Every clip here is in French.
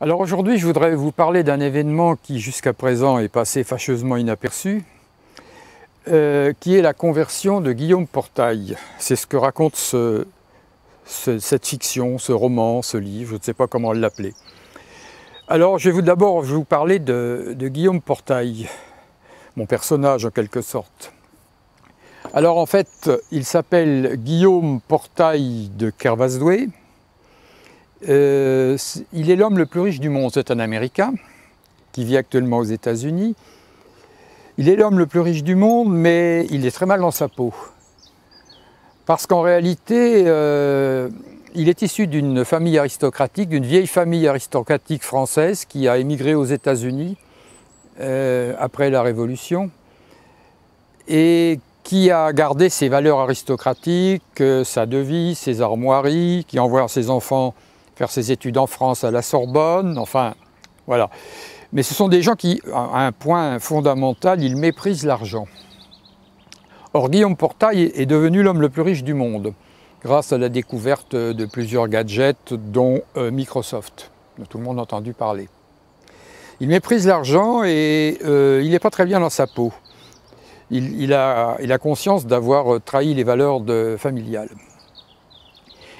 Alors aujourd'hui, je voudrais vous parler d'un événement qui jusqu'à présent est passé fâcheusement inaperçu, qui est la conversion de Guillaume Portail. C'est ce que raconte cette fiction, ce roman, ce livre, je ne sais pas comment l'appeler. Alors je vais d'abord vous parler de Guillaume Portail, mon personnage en quelque sorte. Alors en fait, il s'appelle Guillaume Portail de Kervasdoué. Il est l'homme le plus riche du monde, c'est un Américain qui vit actuellement aux États-Unis. Il est l'homme le plus riche du monde, mais il est très mal dans sa peau. Parce qu'en réalité, il est issu d'une famille aristocratique, d'une vieille famille aristocratique française qui a émigré aux États-Unis après la Révolution et qui a gardé ses valeurs aristocratiques, sa devise, ses armoiries, qui envoie ses enfants faire ses études en France à la Sorbonne, enfin, voilà. Mais ce sont des gens qui, à un point fondamental, ils méprisent l'argent. Or, Guillaume Portail est devenu l'homme le plus riche du monde, grâce à la découverte de plusieurs gadgets, dont Microsoft, dont tout le monde a entendu parler. Il méprise l'argent et il n'est pas très bien dans sa peau. Il a conscience d'avoir trahi les valeurs familiales.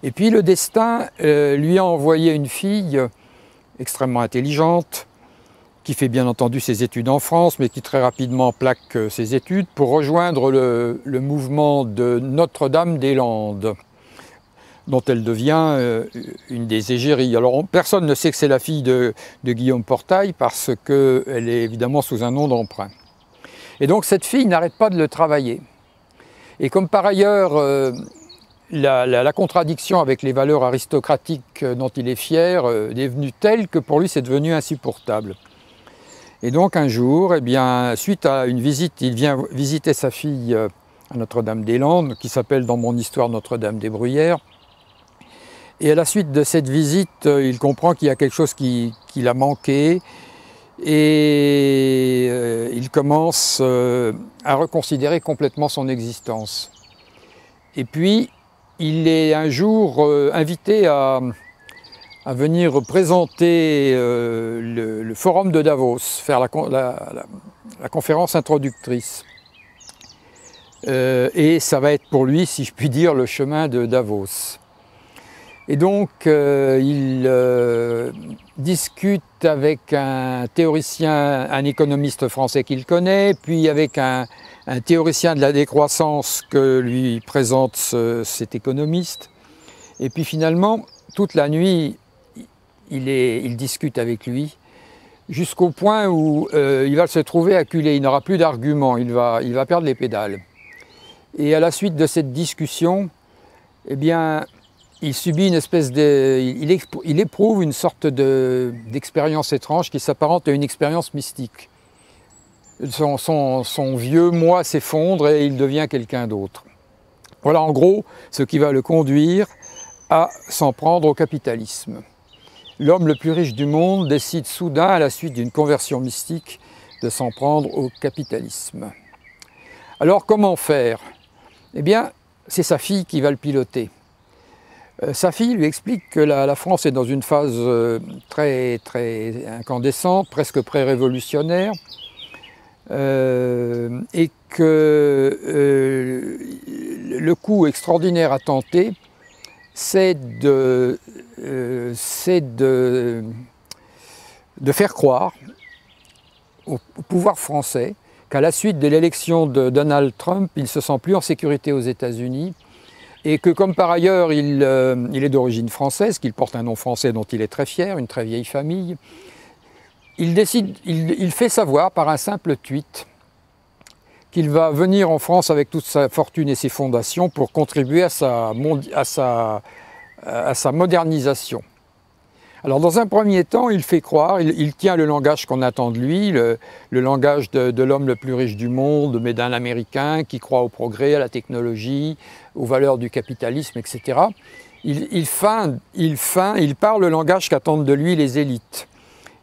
Et puis le destin lui a envoyé une fille extrêmement intelligente, qui fait bien entendu ses études en France, mais qui très rapidement plaque ses études pour rejoindre le mouvement de Notre-Dame-des-Landes, dont elle devient une des égéries. Alors personne ne sait que c'est la fille de Guillaume Portail, parce qu'elle est évidemment sous un nom d'emprunt. Et donc cette fille n'arrête pas de le travailler. Et comme par ailleurs, la contradiction avec les valeurs aristocratiques dont il est fier est devenue telle que pour lui c'est devenu insupportable. Et donc un jour, eh bien, suite à une visite, il vient visiter sa fille à Notre-Dame-des-Landes, qui s'appelle dans mon histoire Notre-Dame-des-Bruyères. Et à la suite de cette visite, il comprend qu'il y a quelque chose qui l'a manqué. Et il commence à reconsidérer complètement son existence. Et puis, il est un jour invité à venir présenter le forum de Davos, faire la conférence introductrice. Et ça va être pour lui, si je puis dire, le chemin de Davos. Et donc, il discute avec un théoricien, un économiste français qu'il connaît, puis avec un théoricien de la décroissance que lui présente cet économiste. Et puis finalement, toute la nuit, il discute avec lui, jusqu'au point où il va se trouver acculé, il n'aura plus d'arguments, il va perdre les pédales. Et à la suite de cette discussion, eh bien, il subit une espèce de... Il éprouve une sorte d'expérience étrange qui s'apparente à une expérience mystique. Son vieux moi s'effondre et il devient quelqu'un d'autre. Voilà en gros ce qui va le conduire à s'en prendre au capitalisme. L'homme le plus riche du monde décide soudain, à la suite d'une conversion mystique, de s'en prendre au capitalisme. Alors comment faire? Eh bien, c'est sa fille qui va le piloter. Sa fille lui explique que la France est dans une phase très incandescente, presque pré-révolutionnaire, et que le coup extraordinaire à tenter, c'est de faire croire au pouvoir français qu'à la suite de l'élection de Donald Trump, il ne se sent plus en sécurité aux États-Unis, et que comme par ailleurs il est d'origine française, qu'il porte un nom français dont il est très fier, une très vieille famille, il fait savoir par un simple tweet qu'il va venir en France avec toute sa fortune et ses fondations pour contribuer à sa modernisation. Alors dans un premier temps, il fait croire, il tient le langage qu'on attend de lui, le langage de l'homme le plus riche du monde, mais d'un Américain qui croit au progrès, à la technologie, aux valeurs du capitalisme, etc. Il parle le langage qu'attendent de lui les élites.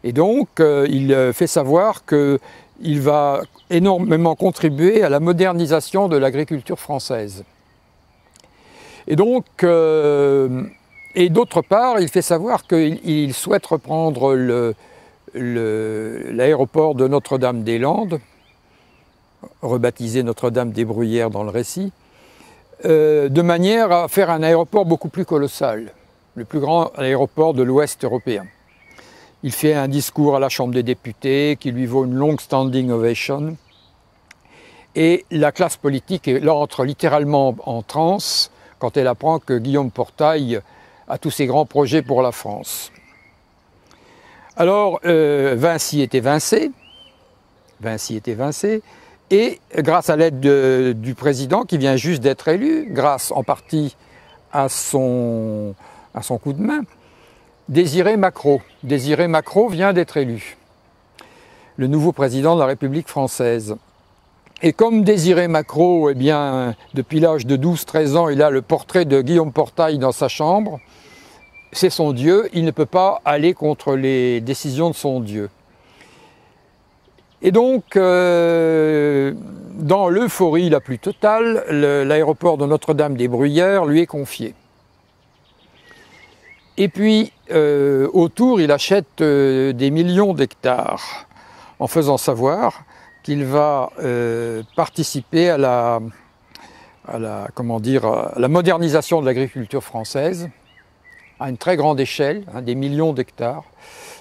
Et donc, il fait savoir qu'il va énormément contribuer à la modernisation de l'agriculture française. Et donc, Et d'autre part, il fait savoir qu'il souhaite reprendre l'aéroport de Notre-Dame-des-Landes, rebaptisé Notre-Dame-des-Bruyères dans le récit, de manière à faire un aéroport beaucoup plus colossal, le plus grand aéroport de l'Ouest européen. Il fait un discours à la Chambre des députés qui lui vaut une longue standing ovation. Et la classe politique entre littéralement en transe quand elle apprend que Guillaume Portail a tous ces grands projets pour la France. Alors, Vinci est évincé, et grâce à l'aide du président qui vient juste d'être élu, grâce en partie à son coup de main, Désiré Macro vient d'être élu, le nouveau président de la République française. Et comme Désiré Macro, eh bien, depuis l'âge de 12-13 ans, il a le portrait de Guillaume Portail dans sa chambre, c'est son Dieu, il ne peut pas aller contre les décisions de son Dieu. Et donc, dans l'euphorie la plus totale, l'aéroport de Notre-Dame-des-Bruyères lui est confié. Et puis, autour, il achète des millions d'hectares, en faisant savoir qu'il va participer à la modernisation de l'agriculture française, à une très grande échelle, des millions d'hectares.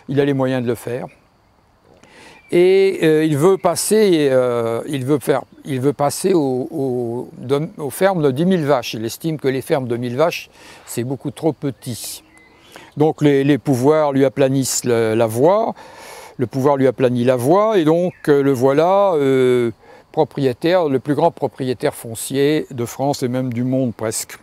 Il a les moyens de le faire. Et il veut passer aux fermes de 10 000 vaches. Il estime que les fermes de 1000 vaches, c'est beaucoup trop petit. Donc les pouvoirs lui aplanissent la voie. Le pouvoir lui aplanit la voie et donc le voilà propriétaire, le plus grand propriétaire foncier de France et même du monde presque.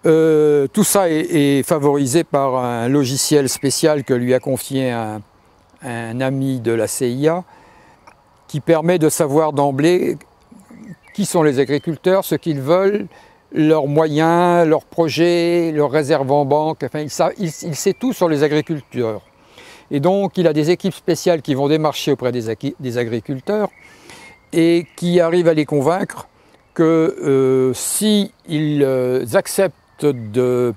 Tout ça est favorisé par un logiciel spécial que lui a confié un ami de la CIA qui permet de savoir d'emblée qui sont les agriculteurs, ce qu'ils veulent, leurs moyens, leurs projets, leurs réserves en banque. Enfin, il sait tout sur les agriculteurs. Et donc, il a des équipes spéciales qui vont démarcher auprès des agriculteurs et qui arrivent à les convaincre que s'ils acceptent de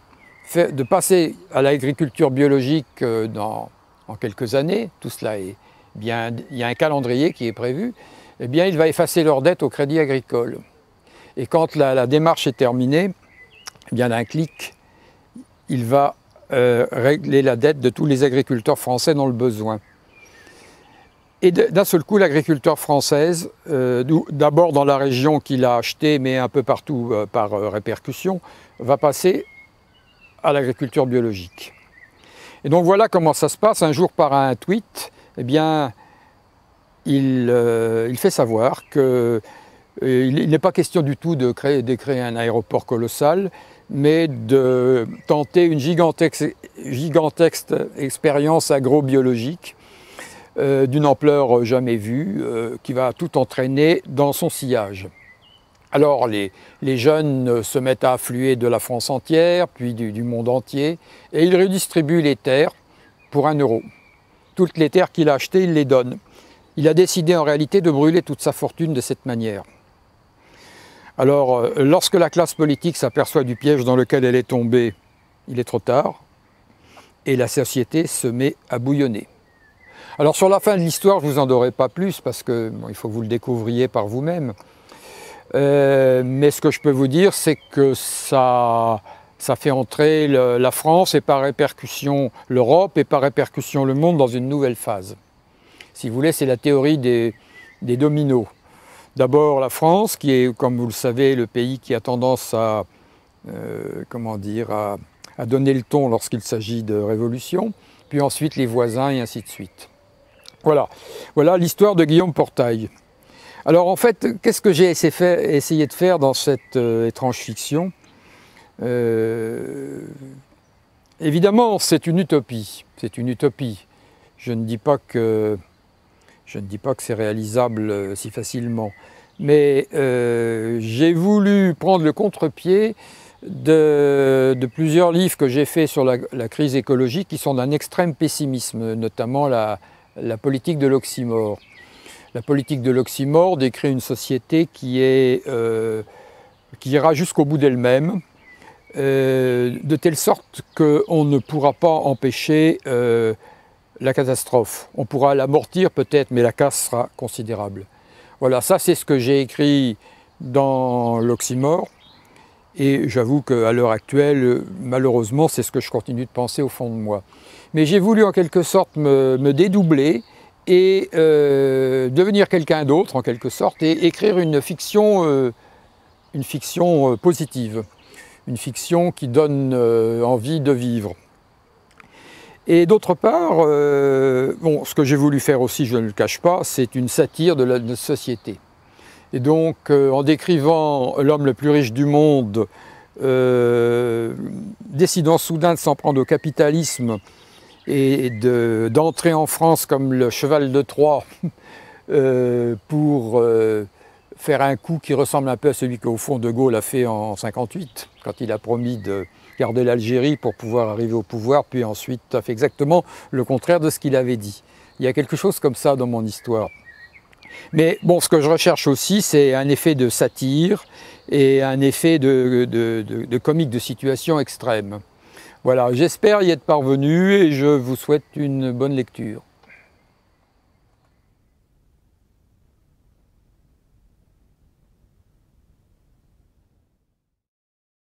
passer à l'agriculture biologique en quelques années, tout cela est bien, il y a un calendrier qui est prévu, eh bien, il va effacer leur dette au Crédit Agricole. Et quand la démarche est terminée, eh bien, d'un clic, il va régler la dette de tous les agriculteurs français dans le besoin. Et d'un seul coup, l'agriculture française, d'abord dans la région qu'il a achetée, mais un peu partout par répercussion, va passer à l'agriculture biologique. Et donc voilà comment ça se passe. Un jour, par un tweet, eh bien, il fait savoir qu'il n'est pas question du tout de créer un aéroport colossal, mais de tenter une gigantesque expérience agrobiologique d'une ampleur jamais vue, qui va tout entraîner dans son sillage. Alors les jeunes se mettent à affluer de la France entière, puis du monde entier, et il redistribue les terres pour 1 euro. Toutes les terres qu'il a achetées, il les donne. Il a décidé en réalité de brûler toute sa fortune de cette manière. Alors, lorsque la classe politique s'aperçoit du piège dans lequel elle est tombée, il est trop tard, et la société se met à bouillonner. Alors sur la fin de l'histoire, je ne vous en dirai pas plus, parce qu'il faut que vous le découvriez par vous-même. Mais ce que je peux vous dire, c'est que ça fait entrer la France et par répercussion l'Europe et par répercussion le monde dans une nouvelle phase. Si vous voulez, c'est la théorie des dominos. D'abord la France, qui est, comme vous le savez, le pays qui a tendance à donner le ton lorsqu'il s'agit de révolution, puis ensuite les voisins et ainsi de suite. Voilà l'histoire de Guillaume Portail. Alors en fait, qu'est-ce que j'ai essayé de faire dans cette étrange fiction? Évidemment, c'est une utopie. C'est une utopie. Je ne dis pas que c'est réalisable si facilement. Mais j'ai voulu prendre le contre-pied de plusieurs livres que j'ai faits sur la crise écologique qui sont d'un extrême pessimisme, notamment la politique de l'oxymore. La politique de l'oxymore décrit une société qui ira jusqu'au bout d'elle-même, de telle sorte qu'on ne pourra pas empêcher la catastrophe. On pourra l'amortir peut-être, mais la casse sera considérable. Voilà, ça c'est ce que j'ai écrit dans l'Oxymore, et j'avoue qu'à l'heure actuelle, malheureusement, c'est ce que je continue de penser au fond de moi. Mais j'ai voulu en quelque sorte me dédoubler et devenir quelqu'un d'autre en quelque sorte, et écrire une fiction positive, une fiction qui donne envie de vivre. Et d'autre part, bon, ce que j'ai voulu faire aussi, je ne le cache pas, c'est une satire de notre société. Et donc, en décrivant l'homme le plus riche du monde, décidant soudain de s'en prendre au capitalisme et d'entrer en France comme le cheval de Troie pour faire un coup qui ressemble un peu à celui qu'au fond De Gaulle a fait en 1958, quand il a promis de garder l'Algérie pour pouvoir arriver au pouvoir, puis ensuite a fait exactement le contraire de ce qu'il avait dit. Il y a quelque chose comme ça dans mon histoire. Mais bon, ce que je recherche aussi, c'est un effet de satire et un effet de comique de situation extrême. Voilà, j'espère y être parvenu et je vous souhaite une bonne lecture.